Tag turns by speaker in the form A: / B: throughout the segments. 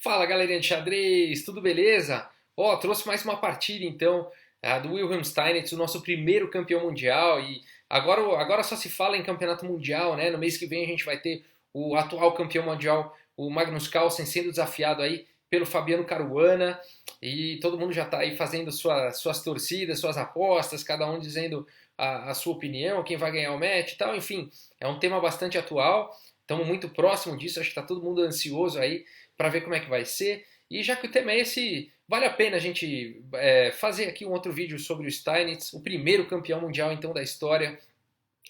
A: Fala galerinha de xadrez, tudo beleza? Ó, trouxe mais uma partida então do Wilhelm Steinitz, o nosso primeiro campeão mundial. E agora só se fala em campeonato mundial, né? No mês que vem a gente vai ter o atual campeão mundial, o Magnus Carlsen, sendo desafiado aí pelo Fabiano Caruana. E todo mundo já está aí fazendo suas torcidas, suas apostas, cada um dizendo a sua opinião, quem vai ganhar o match e tal. Enfim, é um tema bastante atual. Estamos muito próximo disso, acho que está todo mundo ansioso aí para ver como é que vai ser. E já que o tema é esse, vale a pena a gente fazer aqui um outro vídeo sobre o Steinitz, o primeiro campeão mundial então da história.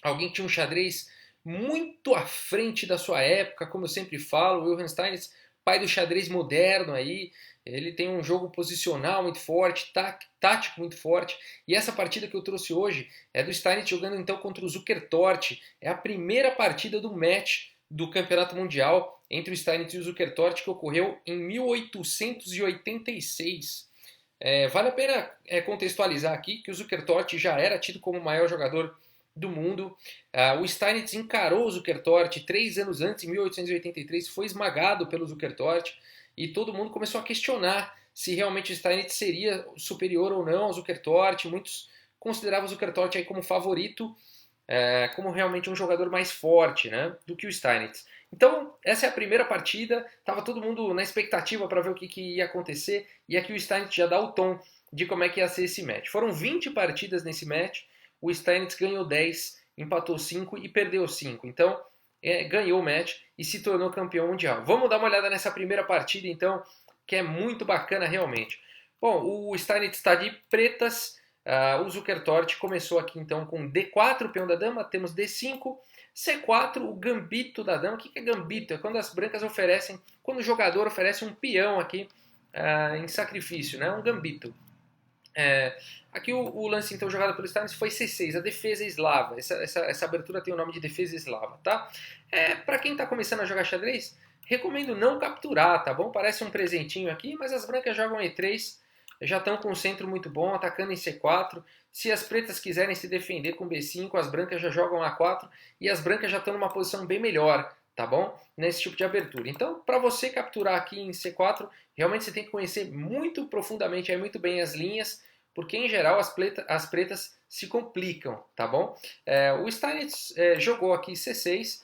A: Alguém que tinha um xadrez muito à frente da sua época, como eu sempre falo, o Wilhelm Steinitz, pai do xadrez moderno aí. Ele tem um jogo posicional muito forte, tático muito forte. E essa partida que eu trouxe hoje é do Steinitz jogando então contra o Zukertort. É a primeira partida do match do Campeonato Mundial entre o Steinitz e o Zukertort, que ocorreu em 1886. Vale a pena contextualizar aqui que o Zukertort já era tido como o maior jogador do mundo. O Steinitz encarou o Zukertort 3 anos antes, em 1883, foi esmagado pelo Zukertort e todo mundo começou a questionar se realmente o Steinitz seria superior ou não ao Zukertort. Muitos consideravam o Zukertort aí como favorito, como realmente um jogador mais forte, né, do que o Steinitz. Então, essa é a primeira partida, estava todo mundo na expectativa para ver o que ia acontecer, e aqui o Steinitz já dá o tom de como é que ia ser esse match. Foram 20 partidas nesse match, o Steinitz ganhou 10, empatou 5 e perdeu 5. Então, ganhou o match e se tornou campeão mundial. Vamos dar uma olhada nessa primeira partida, então, que é muito bacana realmente. Bom, o Steinitz está de pretas. O Zukertort começou aqui então com D4, o peão da dama, temos D5, C4, o gambito da dama. O que é gambito? É quando as brancas oferecem, quando o jogador oferece um peão aqui em sacrifício, né? Um gambito. Aqui o lance então jogado pelo Stalin foi C6, a defesa eslava. Essa abertura tem o nome de defesa eslava, tá? Para quem está começando a jogar xadrez, recomendo não capturar, tá bom? Parece um presentinho aqui, mas as brancas jogam E3, já estão com um centro muito bom, atacando em C4. Se as pretas quiserem se defender com B5, as brancas já jogam A4 e as brancas já estão numa posição bem melhor, tá bom? Nesse tipo de abertura. Então, para você capturar aqui em C4, realmente você tem que conhecer muito profundamente, muito bem as linhas, porque em geral as pretas se complicam, tá bom? O Steinitz jogou aqui C6,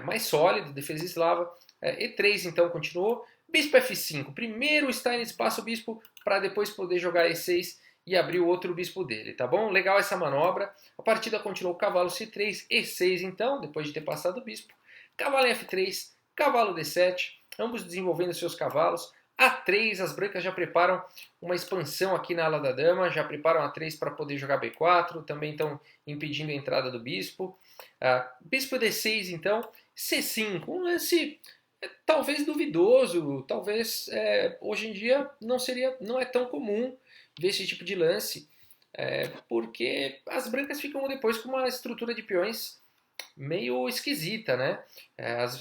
A: mais sólido, defesa eslava. E3 então continuou. Bispo F5. Primeiro o Steinitz passa o bispo para depois poder jogar E6 e abrir o outro bispo dele, tá bom? Legal essa manobra. A partida continuou cavalo C3, E6 então, depois de ter passado o bispo. Cavalo em F3, cavalo D7, ambos desenvolvendo seus cavalos. A3, as brancas já preparam uma expansão aqui na ala da dama, já preparam A3 para poder jogar B4, também estão impedindo a entrada do bispo. Bispo D6 então, C5, um lance talvez duvidoso, talvez hoje em dia não é tão comum ver esse tipo de lance, porque as brancas ficam depois com uma estrutura de peões meio esquisita, né?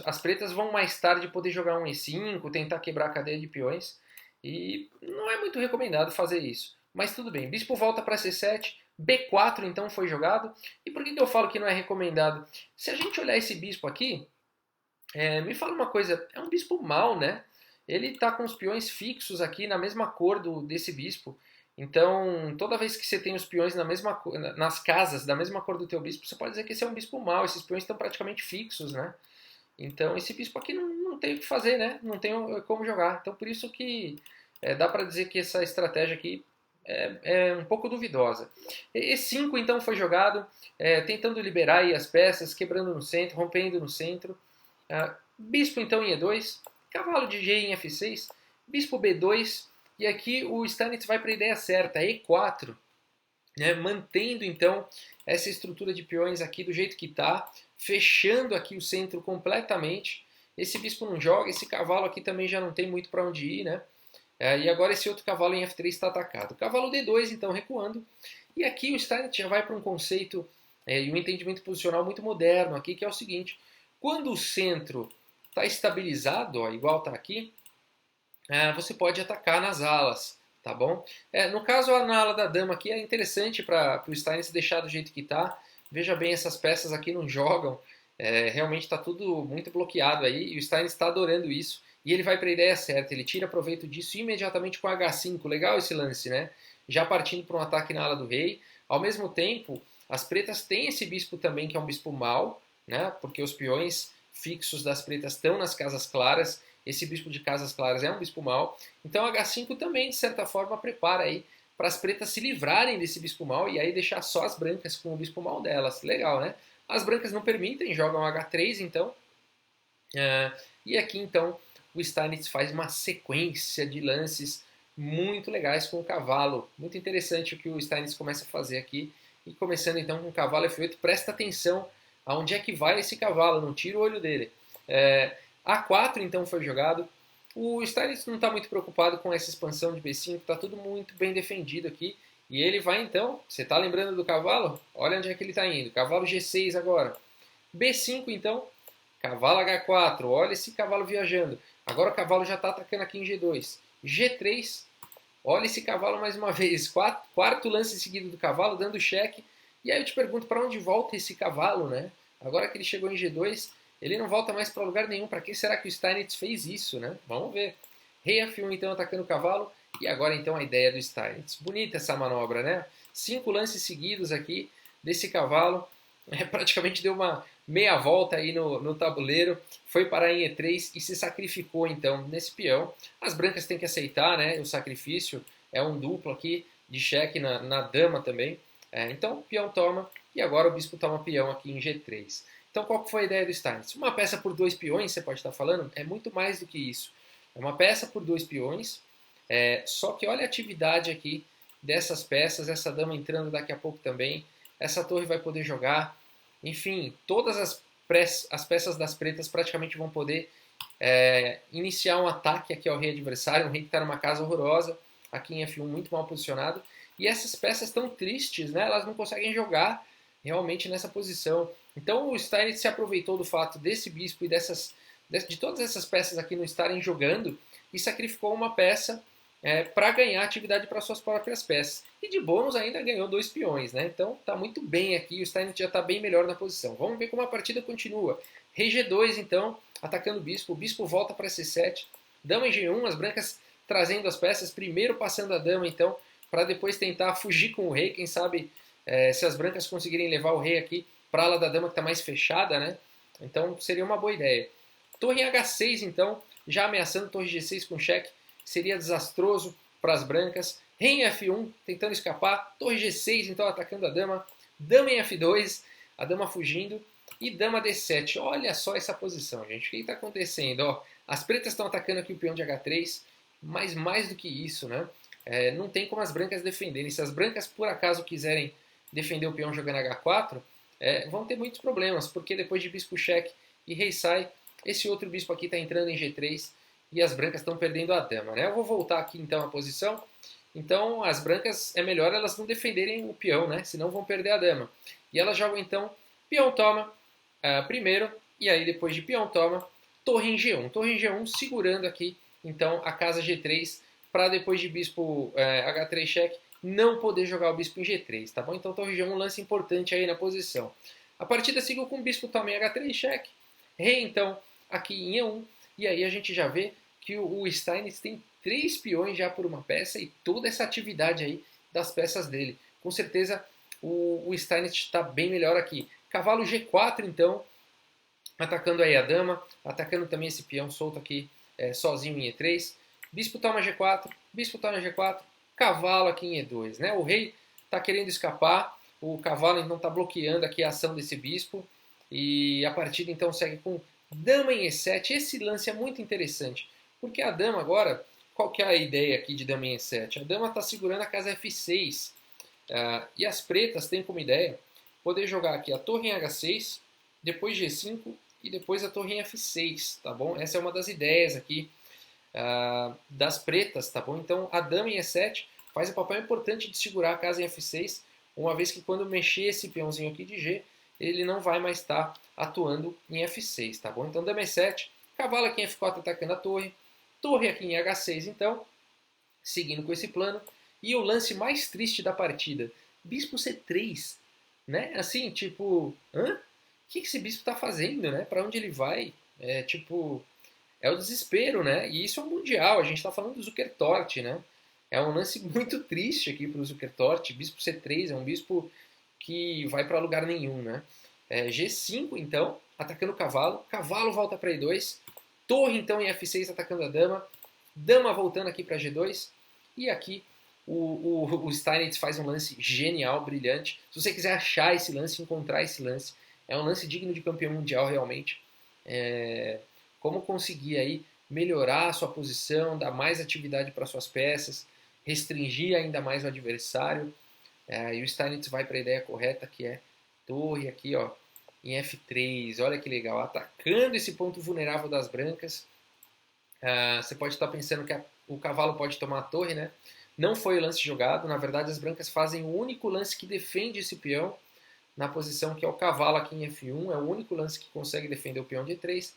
A: As pretas vão mais tarde poder jogar um E5, tentar quebrar a cadeia de peões, e não é muito recomendado fazer isso. Mas tudo bem, bispo volta para C7, B4 então foi jogado. E por que eu falo que não é recomendado? Se a gente olhar esse bispo aqui, me fala uma coisa, é um bispo mau, né? Ele está com os peões fixos aqui na mesma cor desse bispo. Então, toda vez que você tem os peões nas casas da mesma cor do teu bispo, você pode dizer que esse é um bispo mau. Esses peões estão praticamente fixos, né? Então, esse bispo aqui não tem o que fazer, né? Não tem como jogar. Então, por isso que dá para dizer que essa estratégia aqui é um pouco duvidosa. E5, então, foi jogado, tentando liberar aí as peças, quebrando no centro, rompendo no centro. Bispo então em E2, cavalo de G em F6, bispo B2, e aqui o Steinitz vai para a ideia certa, E4, né, mantendo então essa estrutura de peões aqui do jeito que está, fechando aqui o centro completamente. Esse bispo não joga, esse cavalo aqui também já não tem muito para onde ir, né? E agora esse outro cavalo em F3 está atacado. Cavalo D2 então recuando, e aqui o Steinitz já vai para um conceito e um entendimento posicional muito moderno aqui, que é o seguinte: quando o centro está estabilizado, ó, igual está aqui, você pode atacar nas alas, tá bom? No caso, na ala da dama aqui é interessante para o Steinitz deixar do jeito que está. Veja bem, essas peças aqui não jogam, realmente está tudo muito bloqueado aí, e o Steinitz está adorando isso. e ele vai para a ideia certa, ele tira proveito disso imediatamente com H5. Legal esse lance, né? Já partindo para um ataque na ala do rei. Ao mesmo tempo, as pretas têm esse bispo também, que é um bispo mau, né? Porque os peões fixos das pretas estão nas casas claras. Esse bispo de casas claras é um bispo mau. Então H5 também, de certa forma, prepara aí para as pretas se livrarem desse bispo mau e aí deixar só as brancas com o bispo mau delas. Legal, né? As brancas não permitem, jogam H3, então. E aqui, então, o Steinitz faz uma sequência de lances muito legais com o cavalo. Muito interessante o que o Steinitz começa a fazer aqui. E começando, então, com o cavalo F8, presta atenção aonde é que vai esse cavalo, não tira o olho dele. A4, então, foi jogado. O Steinitz não está muito preocupado com essa expansão de B5, está tudo muito bem defendido aqui. E ele vai então, você está lembrando do cavalo? Olha onde é que ele está indo, cavalo G6 agora. B5 então, cavalo H4, olha esse cavalo viajando. Agora o cavalo já está atacando aqui em G2. G3, olha esse cavalo mais uma vez, quarto lance seguido do cavalo, dando cheque. E aí eu te pergunto, para onde volta esse cavalo, né? Agora que ele chegou em G2, ele não volta mais para lugar nenhum. Para que será que o Steinitz fez isso, né? Vamos ver. Rei F1 então atacando o cavalo. E agora então a ideia do Steinitz. Bonita essa manobra, né? 5 lances seguidos aqui desse cavalo. Praticamente deu uma meia volta aí no tabuleiro. Foi parar em E3 e se sacrificou então nesse peão. As brancas têm que aceitar, né? O sacrifício é um duplo aqui de cheque na dama também. Então o peão toma e agora o bispo toma peão aqui em G3. Então, qual foi a ideia do Steinitz? Uma peça por 2 peões, você pode estar falando, é muito mais do que isso. É uma peça por 2 peões, só que olha a atividade aqui dessas peças, essa dama entrando daqui a pouco também, essa torre vai poder jogar, enfim, todas as peças das pretas praticamente vão poder iniciar um ataque aqui ao rei adversário, um rei que está numa casa horrorosa, aqui em F1 muito mal posicionado, e essas peças estão tristes, né? Elas não conseguem jogar realmente nessa posição. Então o Steinitz se aproveitou do fato desse bispo e de todas essas peças aqui não estarem jogando e sacrificou uma peça para ganhar atividade para suas próprias peças. E de bônus ainda ganhou 2 peões, né? Então está muito bem aqui, o Steinitz já está bem melhor na posição. Vamos ver como a partida continua. Rei G2 então, atacando o bispo volta para C7, dama em G1, as brancas trazendo as peças, primeiro passando a dama então, para depois tentar fugir com o rei, quem sabe se as brancas conseguirem levar o rei aqui para a ala da dama que está mais fechada, né? Então seria uma boa ideia. Torre em H6 então, já ameaçando torre G6 com cheque, seria desastroso para as brancas. Rei em F1 tentando escapar, torre G6 então atacando a dama, dama em F2, a dama fugindo e dama D7. Olha só essa posição, gente. O que está acontecendo? Ó, as pretas estão atacando aqui o peão de H3, mas mais do que isso, né? Não tem como as brancas defenderem. Se as brancas por acaso quiserem defender o peão jogando H4, vão ter muitos problemas, porque depois de bispo cheque e rei sai, esse outro bispo aqui está entrando em G3 e as brancas estão perdendo a dama, né? Eu vou voltar aqui então à posição. Então as brancas é melhor elas não defenderem o peão, né? Senão vão perder a dama. E elas jogam então peão toma primeiro, e aí depois de peão toma, torre em G1. Torre em G1 segurando aqui então a casa G3 para depois de bispo H3 cheque não poder jogar o bispo em G3, tá bom? Então torre G1 um lance importante aí na posição. A partida seguiu com o bispo toma em H3 cheque, rei então aqui em E1, e aí a gente já vê que o Steinitz tem 3 peões já por uma peça e toda essa atividade aí das peças dele. Com certeza o Steinitz está bem melhor aqui. Cavalo G4 então, atacando aí a dama, atacando também esse peão solto aqui sozinho em E3. Bispo toma G4, bispo toma G4, cavalo aqui em E2, né? O rei está querendo escapar, o cavalo então está bloqueando aqui a ação desse bispo e a partida então segue com dama em E7. Esse lance é muito interessante, porque a dama agora, qual que é a ideia aqui de dama em E7? A dama está segurando a casa F6 e as pretas têm como ideia poder jogar aqui a torre em H6, depois G5 e depois a torre em F6, tá bom? Essa é uma das ideias aqui das pretas, tá bom? Então a dama em E7 faz o papel importante de segurar a casa em F6, uma vez que quando mexer esse peãozinho aqui de G, ele não vai mais estar atuando em F6, tá bom? Então dama em E7, cavalo aqui em F4 atacando a torre, torre aqui em H6 então, seguindo com esse plano, e o lance mais triste da partida, bispo C3, né? Assim, tipo, o que esse bispo está fazendo, né? Para onde ele vai? é o desespero, né? E isso é um mundial, a gente está falando do Zukertort, né? É um lance muito triste aqui para o Zukertort. Bispo C3 é um bispo que vai para lugar nenhum, né? G5, então, atacando o cavalo. Cavalo volta para E2. Torre, então, em F6 atacando a dama. Dama voltando aqui para G2. E aqui o Steinitz faz um lance genial, brilhante. Se você quiser achar esse lance, encontrar esse lance, é um lance digno de campeão mundial, realmente. Como conseguir aí melhorar a sua posição, dar mais atividade para suas peças, restringir ainda mais o adversário. E o Steinitz vai para a ideia correta, que é torre aqui, ó, em F3. Olha que legal, atacando esse ponto vulnerável das brancas. Você pode estar pensando que o cavalo pode tomar a torre, né? Não foi o lance jogado. Na verdade, as brancas fazem o único lance que defende esse peão na posição que é o cavalo aqui em F1. É o único lance que consegue defender o peão de E3.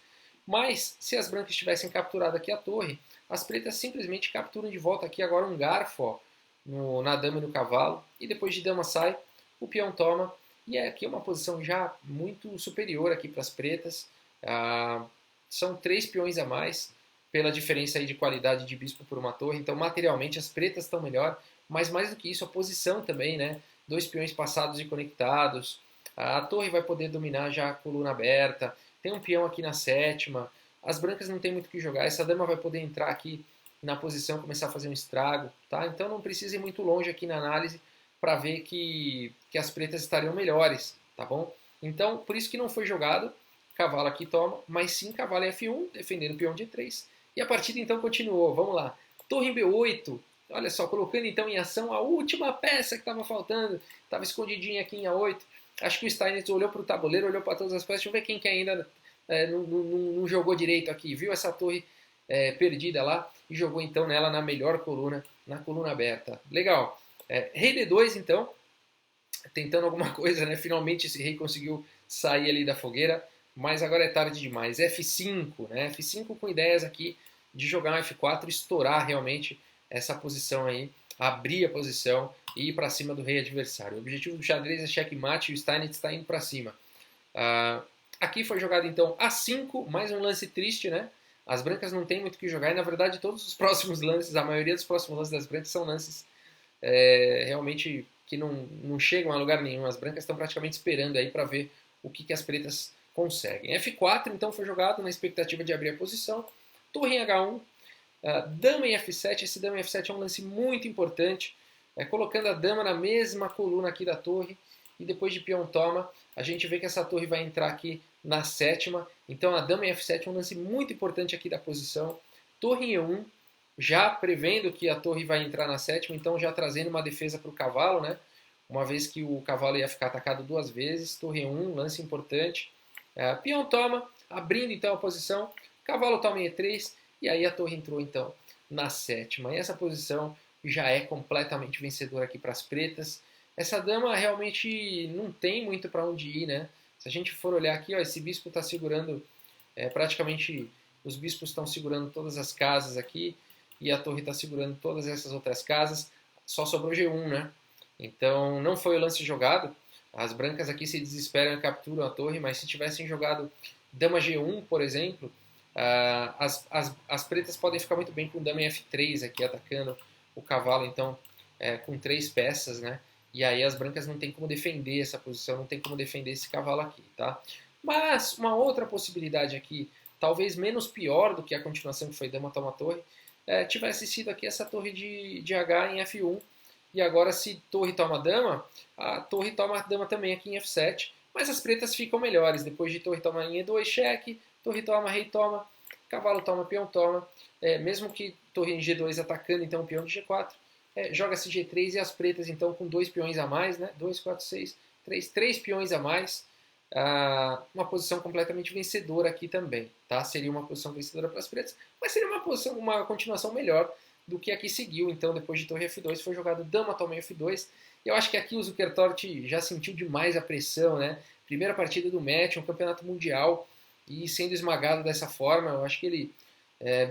A: Mas, se as brancas tivessem capturado aqui a torre, as pretas simplesmente capturam de volta aqui agora um garfo, ó, na dama e no cavalo. E depois de dama sai, o peão toma. E aqui é uma posição já muito superior aqui para as pretas. São 3 peões a mais pela diferença aí de qualidade de bispo por uma torre. Então, materialmente, as pretas estão melhor. Mas mais do que isso, a posição também, né? 2 peões passados e conectados. A torre vai poder dominar já a coluna aberta. Tem um peão aqui na sétima. As brancas não tem muito o que jogar. Essa dama vai poder entrar aqui na posição, começar a fazer um estrago, tá? Então não precisa ir muito longe aqui na análise para ver que as pretas estariam melhores, tá bom? Então, por isso que não foi jogado. Cavalo aqui toma, mas sim cavalo F1, defendendo o peão de E3. E a partida então continuou. Vamos lá. Torre em B8. Olha só, colocando então em ação a última peça que estava faltando. Estava escondidinha aqui em A8. Acho que o Steinitz olhou para o tabuleiro, olhou para todas as peças. Deixa eu ver quem que ainda não jogou direito aqui. Viu essa torre perdida lá e jogou então nela na melhor coluna, na coluna aberta. Legal. Rei D2 então, tentando alguma coisa, né? Finalmente esse rei conseguiu sair ali da fogueira, mas agora é tarde demais. F5, né? F5 com ideias aqui de jogar um F4, estourar realmente essa posição aí, abrir a posição e ir para cima do rei adversário. O objetivo do xadrez é checkmate e o Steinitz está indo para cima. Aqui foi jogado então A5, mais um lance triste, né? As brancas não tem muito o que jogar e na verdade todos os próximos lances, a maioria dos próximos lances das brancas são lances realmente que não chegam a lugar nenhum. As brancas estão praticamente esperando aí para ver o que as pretas conseguem. F4 então foi jogado na expectativa de abrir a posição. Torre em H1, dama em F7. Esse dama em F7 é um lance muito importante, colocando a dama na mesma coluna aqui da torre. E depois de peão toma, a gente vê que essa torre vai entrar aqui na sétima. Então a dama em F7 é um lance muito importante aqui da posição. Torre em E1, já prevendo que a torre vai entrar na sétima, então já trazendo uma defesa para o cavalo, né? Uma vez que o cavalo ia ficar atacado 2 vezes. Torre E1, lance importante. Peão toma, abrindo então a posição. Cavalo toma em E3 e aí a torre entrou então na sétima. E essa posição já é completamente vencedora aqui para as pretas. Essa dama realmente não tem muito para onde ir, né? Se a gente for olhar aqui, ó, esse bispo está segurando, praticamente os bispos estão segurando todas as casas aqui e a torre está segurando todas essas outras casas. Só sobrou G1, né? Então não foi o lance jogado. As brancas aqui se desesperam e capturam a torre, mas se tivessem jogado dama G1, por exemplo, as pretas podem ficar muito bem com dama em F3 aqui atacando o cavalo, então com 3 peças, né? E aí as brancas não tem como defender essa posição, não tem como defender esse cavalo aqui, tá? Mas uma outra possibilidade aqui, talvez menos pior do que a continuação que foi dama toma torre, tivesse sido aqui essa torre de H em F1. E agora se torre toma dama, a torre toma dama também aqui em F7. Mas as pretas ficam melhores. Depois de torre toma em E2, cheque, torre toma, rei toma, cavalo toma, peão toma. Mesmo que torre em G2 atacando então o peão de G4, joga-se G3 e as pretas então com 2 peões a mais, né? 2, 4, 6, 3 peões a mais. Uma posição completamente vencedora aqui também, tá? Seria uma posição vencedora para as pretas, mas seria uma continuação melhor do que aqui seguiu. Então depois de torre F2 foi jogado dama toma F2. E eu acho que aqui o Zukertort já sentiu demais a pressão, né? Primeira partida do match, um campeonato mundial, e sendo esmagado dessa forma, eu acho que ele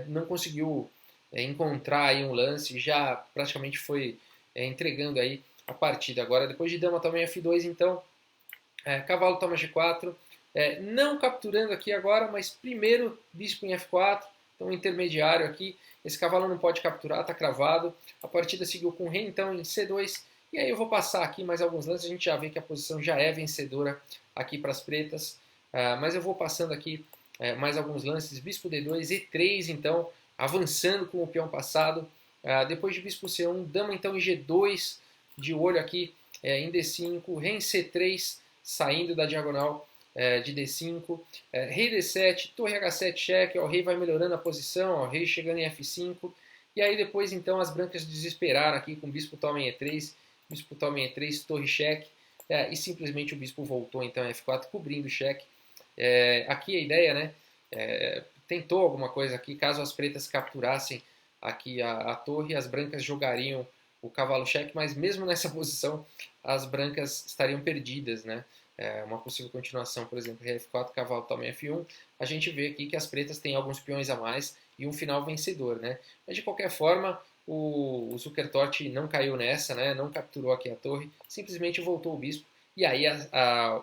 A: não conseguiu encontrar aí um lance, já praticamente foi entregando aí a partida. Agora, depois de dama toma F2, então, cavalo toma G4, não capturando aqui agora, mas primeiro bispo em F4, Então, intermediário aqui, esse cavalo não pode capturar, está cravado. A partida seguiu com rei, então, em C2. E aí eu vou passar aqui mais alguns lances, a gente já vê que a posição já é vencedora aqui para as pretas. Mas eu vou passando aqui mais alguns lances. Bispo D2, E3, então, avançando com o peão passado. Depois de bispo C1, dama então em G2, de olho aqui em D5, rei em C3, saindo da diagonal de D5, rei D7, torre H7 cheque, o rei vai melhorando a posição, o rei chegando em F5, e aí depois então as brancas desesperaram aqui com bispo toma em E3, bispo toma em E3, torre cheque, e simplesmente o bispo voltou então em F4, cobrindo o cheque. Aqui a ideia, né, tentou alguma coisa aqui, caso as pretas capturassem aqui a torre, as brancas jogariam o cavalo cheque, mas mesmo nessa posição as brancas estariam perdidas, né? Uma possível continuação, por exemplo, rei F4, cavalo toma F1, a gente vê aqui que as pretas têm alguns peões a mais e um final vencedor, né? Mas de qualquer forma, o Zukertort não caiu nessa, né? Não capturou aqui a torre, simplesmente voltou o bispo e aí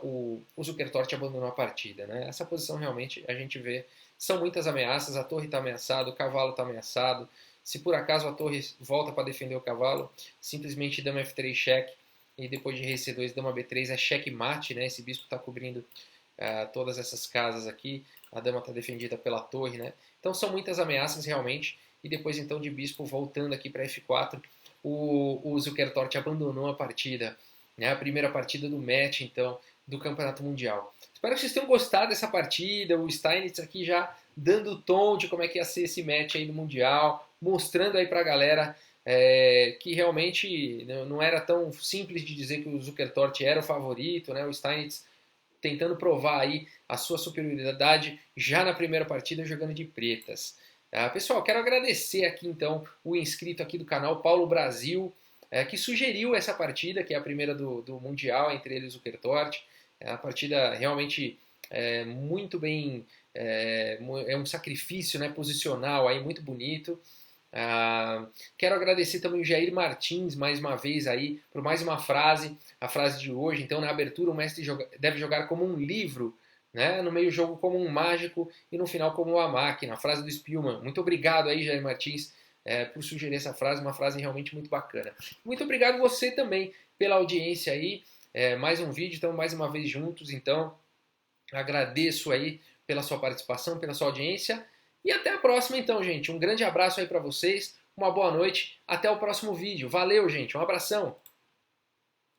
A: o Zukertort abandonou a partida, né? Essa posição realmente a gente vê, são muitas ameaças, a torre está ameaçada, o cavalo está ameaçado, se por acaso a torre volta para defender o cavalo, simplesmente dama F3 cheque, e depois de rei C2, dama B3 é checkmate, né? Esse bispo está cobrindo todas essas casas aqui, a dama está defendida pela torre, né? Então são muitas ameaças realmente, e depois então de bispo voltando aqui para F4, o Zukertort abandonou a partida, né? A primeira partida do match, então, do Campeonato Mundial. Espero que vocês tenham gostado dessa partida, o Steinitz aqui já dando o tom de como é que ia ser esse match aí no Mundial, mostrando aí pra galera que realmente não era tão simples de dizer que o Zukertort era o favorito, né? O Steinitz tentando provar aí a sua superioridade já na primeira partida jogando de pretas. Pessoal, quero agradecer aqui então o inscrito aqui do canal, Paulo Brasil, que sugeriu essa partida, que é a primeira do Mundial entre eles e o Zukertort. É uma partida realmente muito bem, é um sacrifício, né, posicional aí muito bonito. Quero agradecer também o Jair Martins mais uma vez aí por mais uma frase, a frase de hoje. Então, na abertura, o mestre deve jogar como um livro, né? No meio jogo como um mágico e no final como uma máquina. A frase do Spielmann. Muito obrigado aí, Jair Martins, por sugerir essa frase, uma frase realmente muito bacana. Muito obrigado você também pela audiência aí. Mais um vídeo, então mais uma vez juntos. Então, agradeço aí pela sua participação, pela sua audiência. E até a próxima então, gente. Um grande abraço aí para vocês, uma boa noite, até o próximo vídeo. Valeu, gente, um abração!